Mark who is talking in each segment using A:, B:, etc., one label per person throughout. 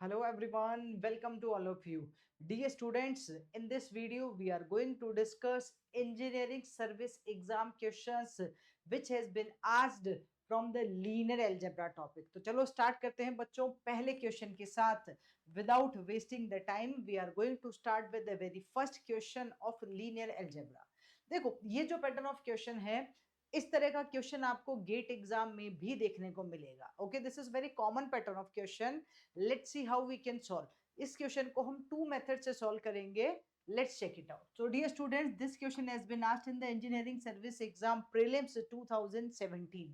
A: Hello everyone, welcome to all of you. Dear students, in this video we are going to discuss engineering service exam questions which has been asked from the linear algebra topic. तो चलो start करते हैं बच्चों पहले question के साथ. Without wasting the time, we are going to start with the very first question of linear algebra. देखो ये जो पैटर्न ऑफ क्वेश्चन है इस तरह का क्वेश्चन आपको गेट एग्जाम में भी देखने को मिलेगा. Okay, this is very common pattern of question. Let's see how we can solve. इस क्वेश्चन को हम टू मेथड से सॉल्व करेंगे. Let's check it out. So dear students, this question has been asked in the engineering service exam prelims 2017.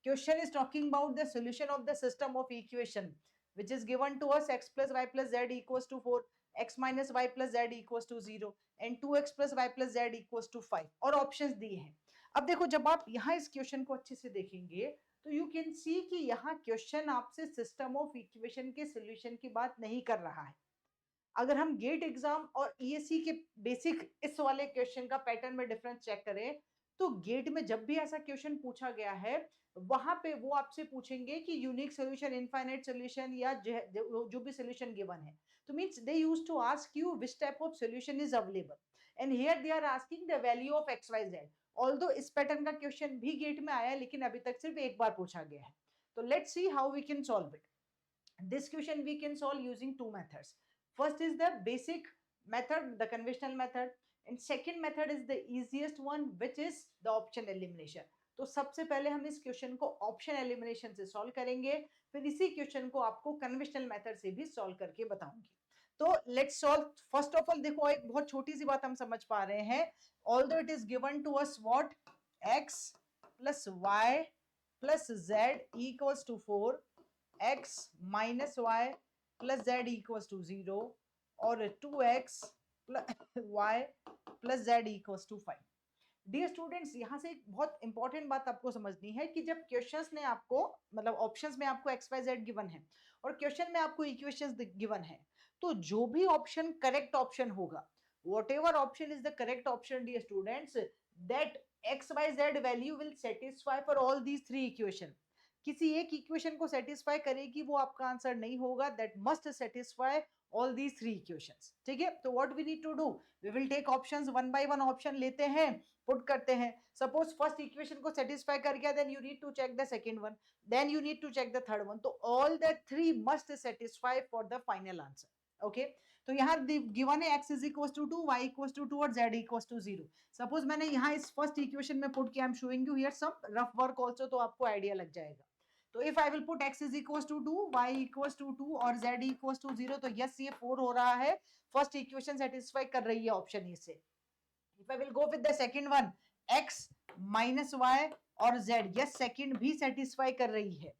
A: Question is talking about the solution of the system of equation which is given to us x plus y plus z equals to 4, x minus y plus z equals to 0 and 2x plus y plus z equals to 5 और options दिए हैं. अब देखो जब आप यहाँ इस question को अच्छे से देखेंगे तो यू कैन सी कि यहाँ क्वेश्चन आपसे सिस्टम ऑफ इक्वेशन के सॉल्यूशन की बात नहीं कर रहा है. अगर हम गेट एग्जाम और ईएससी के बेसिक इस वाले क्वेश्चन का पैटर्न में डिफरेंस चेक करें तो गेट में जब भी ऐसा क्वेश्चन पूछा गया है वहां पे वो आपसे पूछेंगे कि यूनिक सॉल्यूशन, इनफाइनाइट सॉल्यूशन या जो भी सॉल्यूशन गिवन है. तो means they used to ask you which type of solution is available and here they are asking the value of X Y Z. Although इस पैटर्न का question भी GATE में आया लेकिन अभी तक सिर्फ एक बार पूछा गया है. तो let's see how we can solve it. This question we can solve using two methods. First is the basic method, the conventional method, and second method is the easiest one, which is the option elimination. तो सबसे पहले हम इस question को option elimination से solve करेंगे, फिर इसी क्वेश्चन को आपको कन्वेंशनल मेथड से भी सॉल्व करके बताऊंगी. तो let's solve. First of all देखो एक बहुत छोटी सी बात हम समझ पा रहे हैं. Although it is given to us what x plus y plus z equals to 4, x minus y plus z equals to 0 और 2x plus y plus z equals to 5. Dear students, यहां से एक बहुत इंपॉर्टेंट बात आपको समझनी है कि जब क्वेश्चंस ने आपको मतलब ऑप्शंस में आपको एक्स वाई जेड गिवन है और क्वेश्चन में आपको इक्वेशंस गिवन है तो जो भी ऑप्शन करेक्ट ऑप्शन होगा, whatever option is the correct option dear students, that X Y Z value will satisfy for all these three equation. किसी एक इक्वेशन को सेटिस्फाई करेगी वो आपका आंसर नहीं होगा. That must satisfy all these three equations. ठीक है, तो what we need to do, we will take options one by one. Option लेते हैं, पुट करते हैं. सपोज फर्स्ट इक्वेशन को सेटिस्फाई कर गया, then you need to check the second one, then you need to check the third one. तो all the three must satisfy for the final answer. Okay, तो यहाँ given है x is equal to 2, y equal to 2 और z equal to 0. Suppose मैंने यहाँ इस first equation में put किया, I am showing you here some rough work also, तो आपको आइडिया लग जाएगा. तो if I will put x is equal to 2, y equal to 2 और z इक्वल टू 0, तो यस ये 4 हो रहा है. फर्स्ट इक्वेशन सेटिस्फाई कर रही है ऑप्शन ए से. If I will go with the second one, x minus y और z, यस सेकंड भी सेटिस्फाई कर रही है.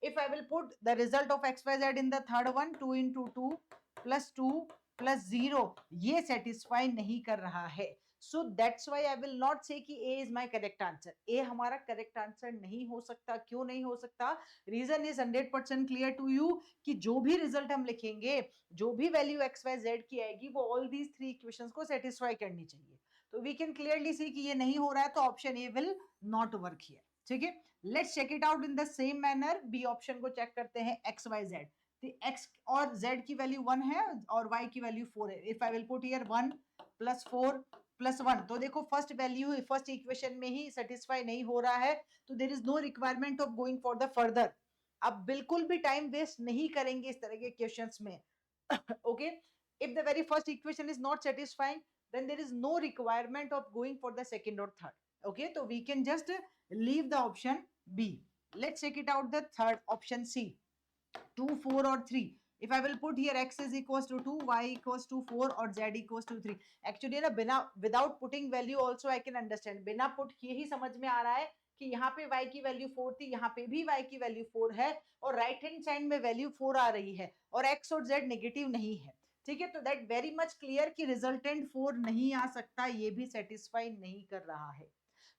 A: If I will put the result of x y z in the third one, 2 into 2 plus 2 plus 0, ये satisfy नहीं कर रहा है. So that's why I will not say कि A is my correct answer. A हमारा correct answer नहीं हो सकता. क्यों नहीं हो सकता? Reason is 100% clear to you कि जो भी result हम लिखेंगे, जो भी value x y z की आएगी, वो all these three equations को satisfy करनी चाहिए. तो we can clearly see कि ये नहीं हो रहा है, तो option A will not work here. ठीक है, let's check it out in the same manner. B option को चेक करते हैं, एक्स वाई जेड. तो एक्स और जेड की वैल्यू 1 है और वाई की वैल्यू 4 है. If I will put here 1 plus 4 plus 1, तो देखो फर्स्ट वैल्यू फर्स्ट इक्वेशन में ही सेटिस्फाई नहीं हो रहा है, तो there is no requirement of going for the further. अब बिल्कुल भी टाइम वेस्ट नहीं करेंगे इस तरह के क्वेश्चंस में. Okay, if the very first equation is not satisfying, then there is no requirement of going for the second or third. Okay, so we can just leave the option B. Let's check it out the third option C, 2, 4 or 3. If I will put here x is equals to 2, y equals to 4 और z equals to 3. Actually ना बिना without putting value also I can understand. बिना put किए ही समझ में आ रहा है कि यहाँ पे y की वैल्यू 4 थी, यहाँ पे भी y की वैल्यू 4 है और राइट हैंड साइड में वैल्यू 4 आ रही है और x और z नेगेटिव नहीं है. ठीक है, तो दैट वेरी मच क्लियर कि रिजल्टेंट 4 नहीं आ सकता, ये भी सेटिस्फाई नहीं कर रहा है.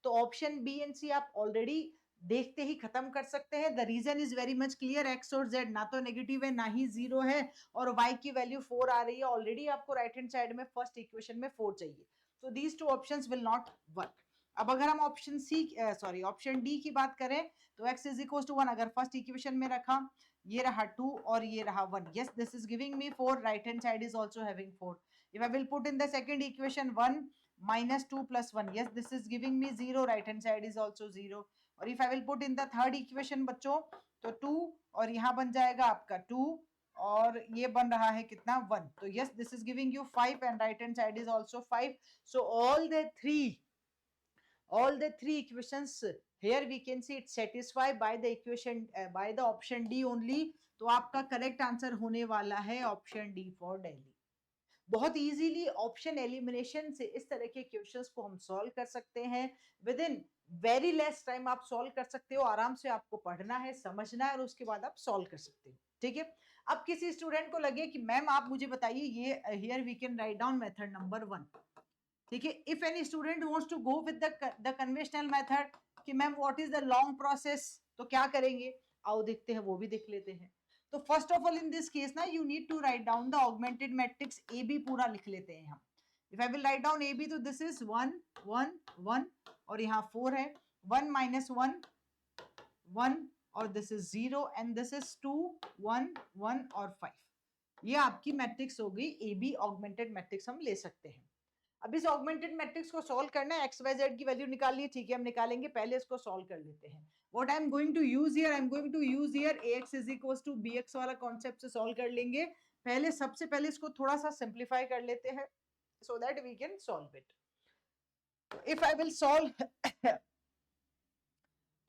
A: तो ऑप्शन बी एंड सी आप ऑलरेडी देखते ही खत्म कर सकते हैं. The reason is very much clear, X और जेड ना तो नेगेटिव है ना ही 0 है और वाई की वैल्यू 4 आ रही है. ऑलरेडी आपको राइट हैंड साइड में फर्स्ट इक्वेशन में 4 चाहिए, so these two options will not work. अब अगर हम ऑप्शन डी की बात करें तो x इज इक्वल टू 1 अगर फर्स्ट इक्वेशन में रखा, ये रहा 2 और ये रहा 1. Yes, this is giving me 4. Right hand side is also having 4. If I will put in the second equation 1 minus 2 plus 1, yes, this is giving me 0. Right hand side is also 0. और if I will put in the third equation बच्चों, तो 2 और यहाँ बन जाएगा आपका 2 और ये बन रहा है कितना 1. तो yes, this is giving you 5 and right hand side is also 5. So all the three equations here we can see it's satisfied by the equation by the option D only. तो आपका करेक्ट आंसर होने वाला है option D for Delhi. बहुत easily option elimination से इस तरह के क्वेश्चंस को हम सॉल्व कर सकते हैं. With in very less time आप सॉल्व कर सकते हो. आराम से आपको पढ़ना है, समझना है और उसके बाद आप सॉल्व कर सकते हो. ठीक है. अब किसी स्टूडेंट को लगे कि मैम आप मुझे बताइए ये here we can write down method number 1. ठीक है. If any student wants to go with the conventional method कि ma'am what is the long process, तो क्या करेंगे आओ देखते हैं, वो भी देख लेते हैं. तो first of all in this case ना you need to write down the augmented matrix A B पूरा लिख लेते हैं हम. If I will write down A B तो दिस इज 1 1 1 और यहाँ 4 है. 1 minus 1 1 और this is 0 and this is 2 1 1 और 5. ये आपकी मैट्रिक्स हो गई ए बी ऑगमेंटेड मैट्रिक्स हम ले सकते हैं. अब इस ऑगमेंटेड मैट्रिक्स को सॉल्व करना है. एक्स वाई जेड की वैल्यू निकालिए. ठीक है, हम निकालेंगे. पहले इसको सॉल्व कर लेते हैं. What I am going to use here, I am going to use here ax is equals to bx वाला कॉन्सेप्ट से सॉल्व कर लेंगे. पहले सबसे पहले इसको थोड़ा सा सिंप्लीफाई कर लेते हैं so that we can solve it. If I will solve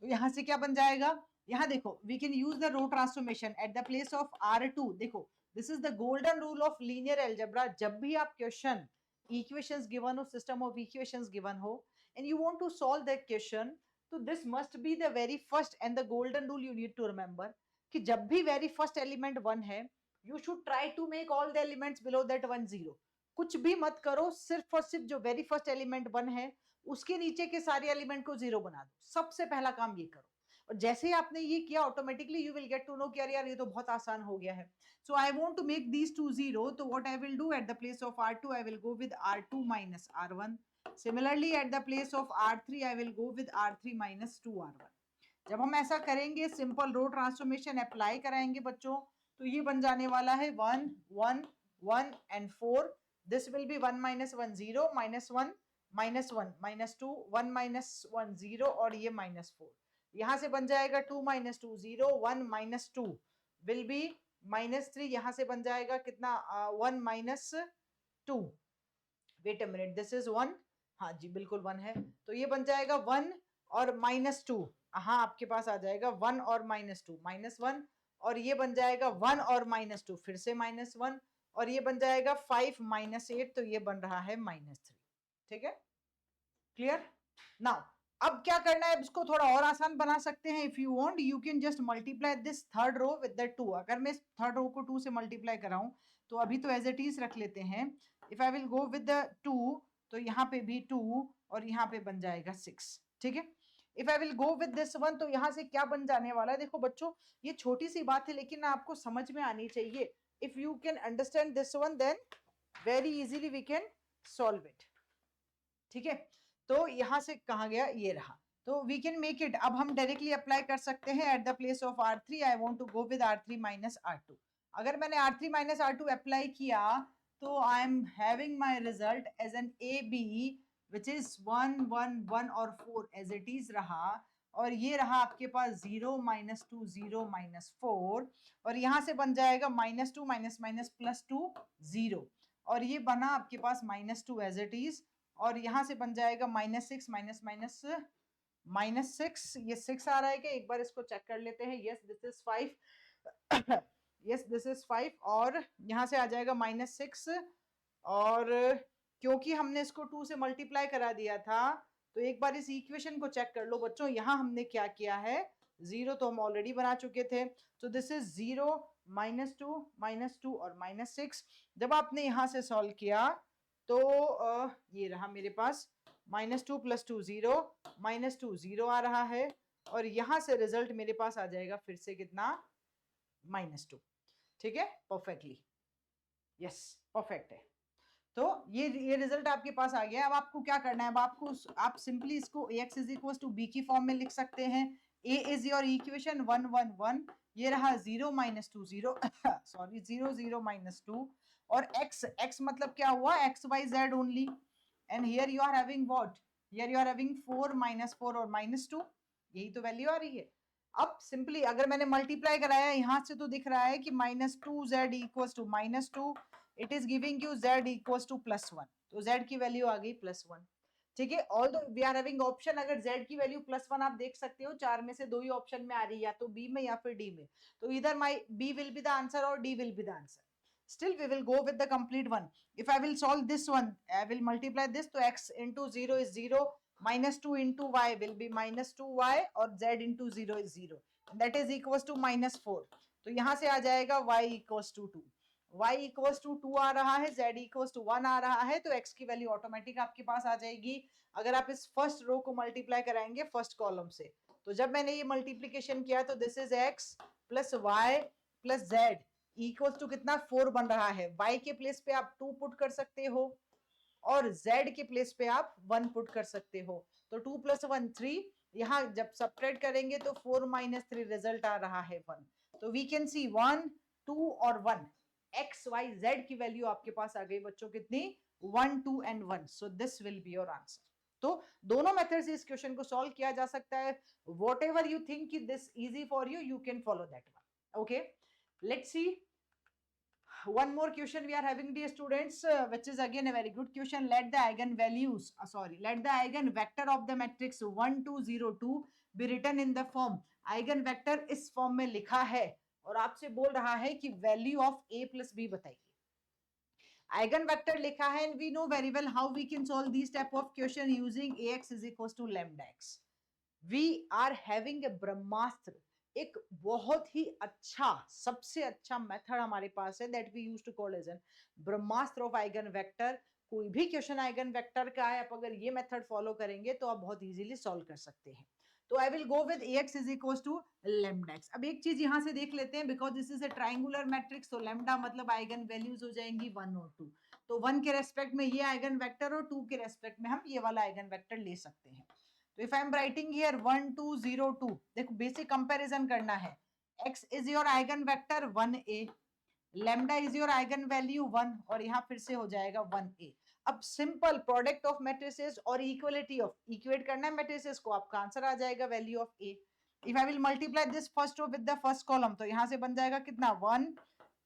A: तो यहाँ से क्या बन जाएगा. यहाँ देखो we can use the row transformation at the place of R2. देखो this is the golden rule of linear algebra. जब भी आप क्वेश्चन equations given हो, system of equations given हो and you want to solve that question, तो this must be the very first and the golden rule you need to remember कि जब भी very first element 1 है you should try to make all the elements below that 1 0. कुछ भी मत करो, सिर्फ और सिर्फ जो very first element 1 है उसके नीचे के सारे एलिमेंट को 0 बना दो. सबसे पहला काम ये करो. और जैसे ही आपने ये किया automatically you will get to know कि यार ये तो बहुत आसान हो गया है. So I want to make these two 0. तो what I will do at the place of R2 I will go with R2 minus R1. Similarly, at the place of R3, I will go with R3 minus 2R1. जब हम ऐसा करेंगे, simple रो transformation apply कराएंगे बच्चों, तो ये बन जाने वाला है 1 1 1 and 4. This will be 1 minus 1 0 minus 1 minus 1 minus 2 1 minus 1 0 और ये minus 4. यहाँ से बन जाएगा 2 minus 2 0 1 minus 2 will be minus 3. यहाँ से बन जाएगा कितना 1 minus 2. Wait a minute, this is 1. हाँ जी बिल्कुल 1 है. तो ये बन जाएगा 1 और -2. हाँ आपके पास आ जाएगा 1 और -2 -1 और ये बन जाएगा 1 और -2 फिर से -1 और ये बन जाएगा 5 -8 तो ये बन रहा है -3. ठीक है, क्लियर. नाउ अब क्या करना है, इसको थोड़ा और आसान बना सकते हैं. If you want you can just multiply this third row with the 2. अगर मैं थर्ड रो को 2 से मल्टीप्लाई कराऊं तो अभी तो एज इट इज रख लेते हैं. If I will go with the 2 तो यहाँ पे भी 2 और यहाँ पे बन जाएगा 6. ठीक है. If I will go with this 1 तो यहाँ से क्या बन जाने वाला है. देखो बच्चों ये छोटी सी बात है लेकिन आपको समझ में आनी चाहिए. If you can understand this 1 then very easily we can solve it. ठीक है. तो यहाँ से कहा गया ये रहा. तो वी कैन मेक इट. अब हम डायरेक्टली अप्लाई कर सकते हैं. At the place of R3 I want to go with R3 minus R2. अगर मैंने R3 minus R2 अप्लाई किया तो I am having my result as an AB which is 1 1 1 और 4 एज इट इज रहा. और ये रहा आपके पास 0 -2 0 -4 और यहाँ से बन जाएगा -2 -+2 0 और ये बना आपके पास -2 एज इट इज और यहाँ से बन जाएगा -6 -6. ये 6 आ रहा है क्या, एक बार इसको चेक कर लेते हैं. Yes this is 5. Yes this is 5 और यहाँ से आ जाएगा -6 और क्योंकि हमने इसको 2 से मल्टीप्लाई करा दिया था तो एक बार इस इक्वेशन को चेक कर लो बच्चों. यहाँ हमने क्या किया है, 0 तो हम ऑलरेडी बना चुके थे. तो दिस इज 0 -2 और -6. जब आपने यहाँ से सॉल्व किया तो ये रहा मेरे पास -2 + 2 0 -2 0 आ रहा है और यहाँ से रिजल्ट मेरे पास आ जाएगा फिर से कितना -2. ठीक है, परफेक्टली. यस परफेक्ट है. तो ये रिजल्ट आपके पास आ गया. अब आपको क्या करना है, अब आपको आप सिंपली इसको ax = b की फॉर्म में लिख सकते हैं. ए इज योर इक्वेशन 1 1 1, ये रहा 0 माइनस 2 0 सॉरी 0 0 माइनस 2, और x मतलब क्या हुआ, x y z only, and here you are having what, here you are having 4 minus 4 और माइनस 2, यही तो वैल्यू आ रही है। अब सिंपली अगर मैंने मल्टीप्लाई कराया यहां से तो दिख रहा है कि minus 2z equals to minus 2, it is giving you z equals to +1, तो z की वैल्यू आ गई +1। ठीक है, all we are having option, अगर z की वैल्यू +1 आप देख सकते हो, चार में से दो ही ऑप्शन में आ रही है, या तो बी में या फिर डी में, तो इधर my B will be the answer और D will be the answer. Still we will go with the complete one. If I will solve this one, I will multiply this, तो x into 0 is 0, minus 2 into y will be minus 2y, और z into 0 is 0, that is equals to -4, तो यहाँ से आ जाएगा y equals to 2, y equals to 2 आ रहा है, z equals to 1 आ रहा है, तो x की वैल्यू ऑटोमेटिक आपके पास आ जाएगी अगर आप इस फर्स्ट रो को मल्टीप्लाई कराएंगे फर्स्ट कॉलम से। तो जब मैंने ये मल्टीप्लीकेशन किया तो this is x plus y plus z equals to कितना 4 बन रहा है, y के प्लेस पे आप 2 पुट कर सकते हो और z के प्लेस पे आप 1 पुट कर सकते हो, तो 2 + 1 3, यहाँ जब सब्ट्रैक्ट करेंगे तो 4 - 3 रिजल्ट आ रहा है 1, तो वी कैन सी 1 2 और 1, x y z की वैल्यू आपके पास आ गई बच्चों कितनी, 1 2 and 1, so this will be your answer. तो दोनों मेथड से इस क्वेश्चन को सॉल्व किया जा सकता है, what ever you think this easy for you, you can follow that one. Okay, let's see one more question we are having, dear students, which is again a very good question. Let the eigenvalues let the eigenvector of the matrix 1 2 0 2 be written in the form, eigenvector इस form में लिखा है और आपसे बोल रहा है कि value of a plus b बताइए। eigenvector लिखा है and we know very well how we can solve these type of question using ax is equals to lambda x. We are having a ब्रह्मास्त्र, एक बहुत ही अच्छा सबसे अच्छा मेथड हमारे पास है, that we use to call as an Brahmastra of eigen vector. कोई भी क्वेश्चन आइगन वेक्टर का है, आप अगर ये मेथड फॉलो करेंगे तो आप बहुत इजीली सॉल्व कर सकते हैं। तो I will go with ax is equal to lambda x। अब एक चीज यहां से देख लेते हैं, because this is a triangular matrix, तो लैम्डा मतलब आइगन वैल्यूज हो जाएंगी 1 और 2, तो 1 के रेस्पेक्ट में ये आइगन वेक्टर और 2 के रेस्पेक्ट में हम ये वाला आइगन वेक्टर ले सकते हैं। तो if I am writing here 1 2 0 2, देखो बेसिक कंपैरिजन करना है, x is your eigen vector 1a, lambda is your eigen value 1, और यहाँ फिर से हो जाएगा 1a। अब सिंपल प्रोडक्ट ऑफ मैट्रिसेस और इक्वलिटी ऑफ, इक्वेट करना है मैट्रिसेस को, आपका आंसर आ जाएगा value of a। If I will multiply this first row with the first column, तो यहाँ से बन जाएगा कितना 1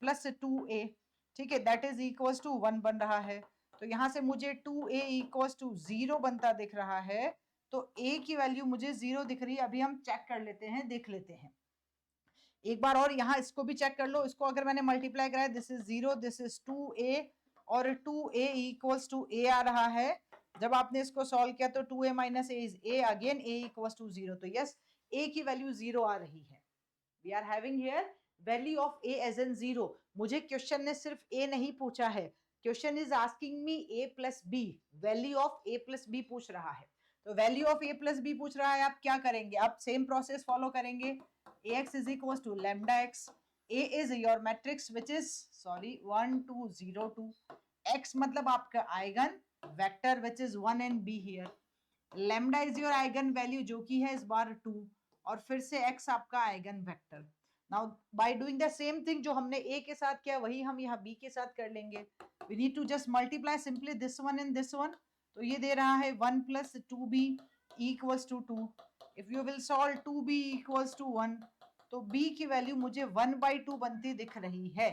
A: प्लस 2a, ठीक है, दैट इज इक्वल्स टू 1 बन रहा है, तो यहाँ से मुझे 2a इक्वल्स टू 0 बनता दिख रहा है, तो a की वैल्यू मुझे 0 दिख रही है। अभी हम चेक कर लेते हैं, देख लेते हैं एक बार और, यहाँ इसको भी चेक कर लो, इसको अगर मैंने मल्टीप्लाई कराया, this is 0 this is 2a, और 2a इक्वल्स टू a आ रहा है। जब आपने इसको सॉल्व किया तो 2a minus a is a, again a equals to 0, तो यस a की वैल्यू 0 आ रही है। We are having here value of a as an 0। मुझे क्वेश्चन ने सिर्फ a नहीं पूछा है, question is asking me a plus b, value of a plus b पूछ रहा है, तो value of a plus b पूछ रहा है, आप क्या करेंगे, आप सेम प्रोसेस फॉलो करेंगे, ax is equals to lambda x, a is your matrix which is 1 2 0 2, x मतलब आपका eigen vector which is 1 and b here, lambda is your eigen value जो कि है इस बार 2, और फिर से x आपका eigen vector. Now by doing the same thing जो हमने a के साथ किया वही हम यहाँ b के साथ कर लेंगे। We need to just multiply simply this one and this one, तो ये दे रहा है 1 plus 2b equals to 2। If you will solve 2b equals to 1, तो b की वैल्यू मुझे 1/2 बनती दिख रही है,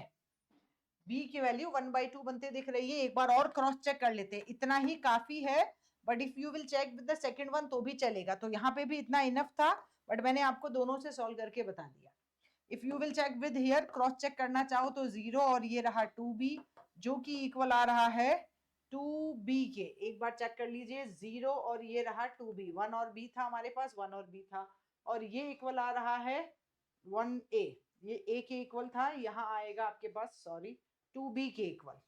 A: b की वैल्यू 1/2 बनते दिख रही है। एक बार और क्रॉस चेक कर लेते हैं, इतना ही काफी है, but if you will check with the second one तो भी चलेगा, तो यहाँ पे भी इतना इनफ था, बट मैंने आपको दोनों से सॉल्व करके बता दिया। If you will check with here, cross check करना चाहो तो 0 और ये रहा 2b जो कि इक्वल आ रहा है 2b के, एक बार चेक कर लीजिए, 0 और ये रहा 2b, 1 और b था हमारे पास, 1 और b था, और ये इक्वल आ रहा है 1a, ये a के इक्वल था, यहाँ आएगा आपके पास 2b के इक्वल,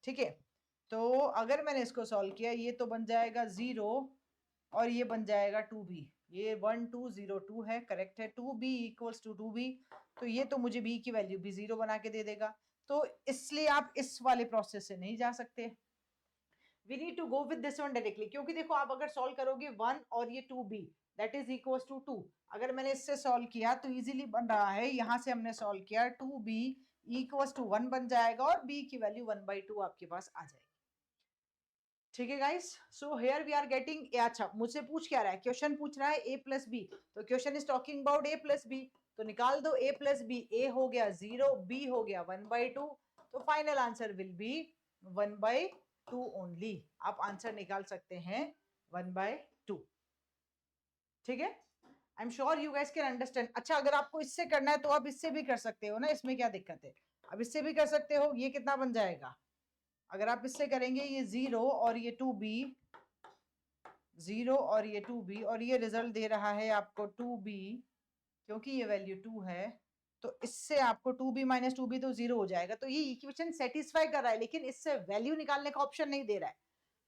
A: ठीक है। तो अगर मैंने इसको सॉल्व किया, ये तो बन जाएगा 0 और ये बन जाएगा 2b, ये 1 2 0 2 है, करेक्ट है, 2b इक्वल्स टू 2b, तो ये तो मुझे b की वैल्यू भी 0 बना के दे देगा, तो इसलिए आप इस वाले प्रोसेस से नहीं जा सकते। We need to go with this one directly, क्योंकि देखो आप अगर सॉल्व करोगे 1 और ये 2b that is equals to 2, अगर मैंने इससे सॉल्व किया तो इजीली बन रहा है, यहाँ से हमने सॉल्व किया 2b इक्वल्स टू 1 बन जाएगा और b की वैल्यू 1/2 आपके पास आ जाएगी। ठीक है guys, so here we are getting, अच्छा मुझसे पूछ क्या रहा है, क्वेश्चन पूछ रहा है a प्लस बी, तो question is talking about a plus b, तो निकाल दो a प्लस बी, a हो गया 0, b हो गया 1/2, तो final answer will be 1/2 only. आप आंसर निकाल सकते हैं 1/2। ठीक है, I am sure you guys can understand. अच्छा अगर आपको इससे करना है तो आप इससे भी कर सकते हो ना, इसमें क्या दिक्कत है, अब इससे भी कर सकते हो। ये कितना बन जाएगा, अगर आप इससे करेंगे ये 0 और ये 2b, 0 और ये 2b, और ये रिजल्ट दे रहा है आपको 2b, क्योंकि ये वैल्यू 2 है, तो इससे आपको 2b माइनस 2b तो 0 हो जाएगा। तो ये इक्वेशन सेटिस्फाई कर रहा है, लेकिन इससे वैल्यू निकालने का ऑप्शन नहीं दे रहा है।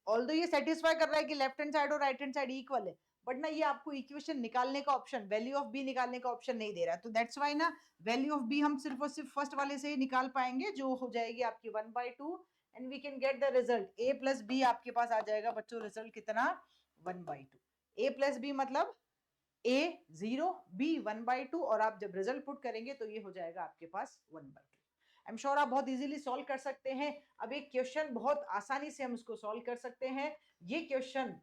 A: ऑल्दो ये सेटिस्फाई कर रहा है कि लेफ्ट हैंड साइड और राइट हैंड साइड इक्वल है, बट ना ये आपको इक्वेशन निकालने का ऑप्शन, वैल्यू ऑफ बी निकालने का ऑप्शन नहीं दे रहा है। तो दैट्स वाई ना वैल्यू ऑफ बी हम सिर्फ और सिर्फ फर्स्ट वाले से ही निकाल पाएंगे, जो हो जाएगी आपकी 1/2, and we can get the result a plus b आपके पास आ जाएगा बच्चों, रिजल्ट कितना 1/2। a प्लस बी मतलब a 0 b 1/2, और आप जब रिजल्ट पुट करेंगे तो ये हो जाएगा आपके पास 1/2। आई एम श्योर आप बहुत इजीली सॉल्व कर सकते हैं। अब एक क्वेश्चन बहुत आसानी से हम इसको सॉल्व कर सकते हैं। ये क्वेश्चन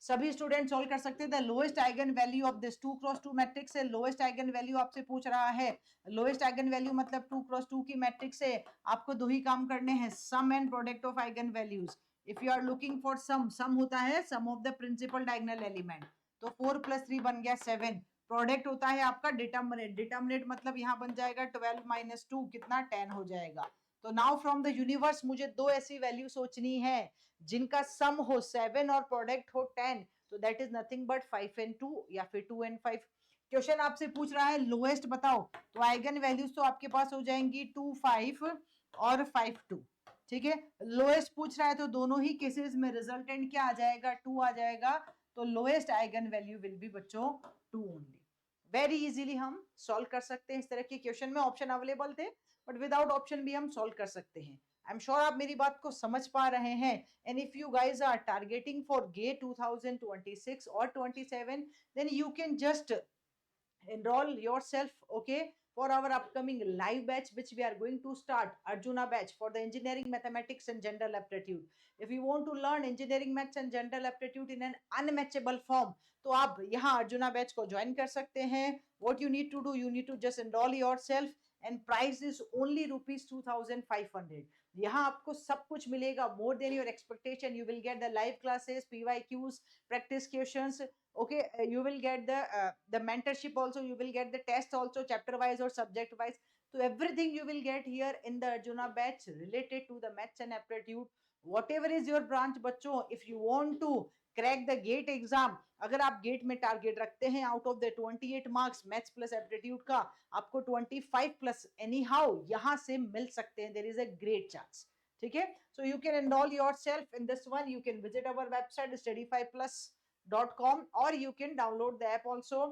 A: सभी स्टूडेंट सॉल्व कर सकते हैं। The lowest eigen value of this 2x2 matrix है, लोएस्ट आइगन वैल्यू आपसे पूछ रहा है। लोएस्ट आइगन वैल्यू मतलब 2x2 की मैट्रिक्स है, आपको दो ही काम करने हैं, sum and product of eigen values. If you are looking for sum होता है sum of the principal diagonal element, तो 4 + 3 बन गया 7। प्रोडक्ट होता है आपका डिटर्मिनेंट, डिटर्मिनेंट मतलब यहाँ बन जाएगा 12 - 2 कितना 10 हो जाएगा। तो नाउ फ्रॉम द यूनिवर्स मुझे दो ऐसी वैल्यू सोचनी है जिनका सम हो 7 और प्रोडक्ट हो 10, तो that is nothing but 5 and 2 या फिर 2 and 5। क्वेश्चन आपसे पूछ रहा है लोएस्ट बताओ, तो आइगन वैल्यूज तो आपके पास हो जाएंगी 2 5 और 5 2। ठीक है, लोएस्ट पूछ रहा है तो दोनों ही केसेस में रिजल्टेंट क्या आ जाएगा 2 आ जाएगा, तो lowest eigen value will be बच्चों 2 ओनली। वेरी इजीली हम सॉल्व कर सकते हैं इस तरह के क्वेश्चन में, ऑप्शन अवेलेबल थे बट विदाउट ऑप्शन भी हम सॉल्व कर सकते हैं। आई एम श्योर आप मेरी बात को समझ पा रहे हैं। And if you guys are targeting for GATE 2026 or 27, then you can just enroll yourself, okay, for our upcoming live batch which we are going to start, Arjuna batch for the engineering mathematics and general aptitude. If you want to learn engineering maths and general aptitude in an unmatchable form, तो आप यहाँ arjuna batch को join कर सकते हैं। what you need to do, you need to just enroll yourself and price is only ₹2500। यहाँ आपको सब कुछ मिलेगा, more than your expectation। you will get the live classes, PYQs, practice questions, okay, you will get the mentorship also, you will get the test also chapter wise or subject wise, so everything you will get here in the Arjuna batch related to the maths and aptitude, whatever is your branch बच्चों। if you want to crack the gate exam, अगर आप gate में target रखते हैं, out of the 28 marks maths plus aptitude का आपको 25+ any how यहाँ से मिल सकते हैं, there is a great chance. ठीक है, so you can enroll yourself in this one, you can visit our website study5plus.com or you can download the app also।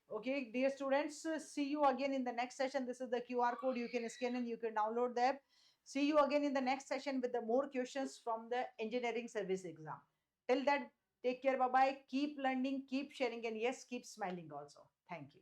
A: okay dear students, see you again in the next session। this is the QR code, you can scan and you can download the app। see you again in the next session with the more questions from the engineering service exam। till that, take care, bye bye, keep learning, keep sharing, and yes, keep smiling also। thank you।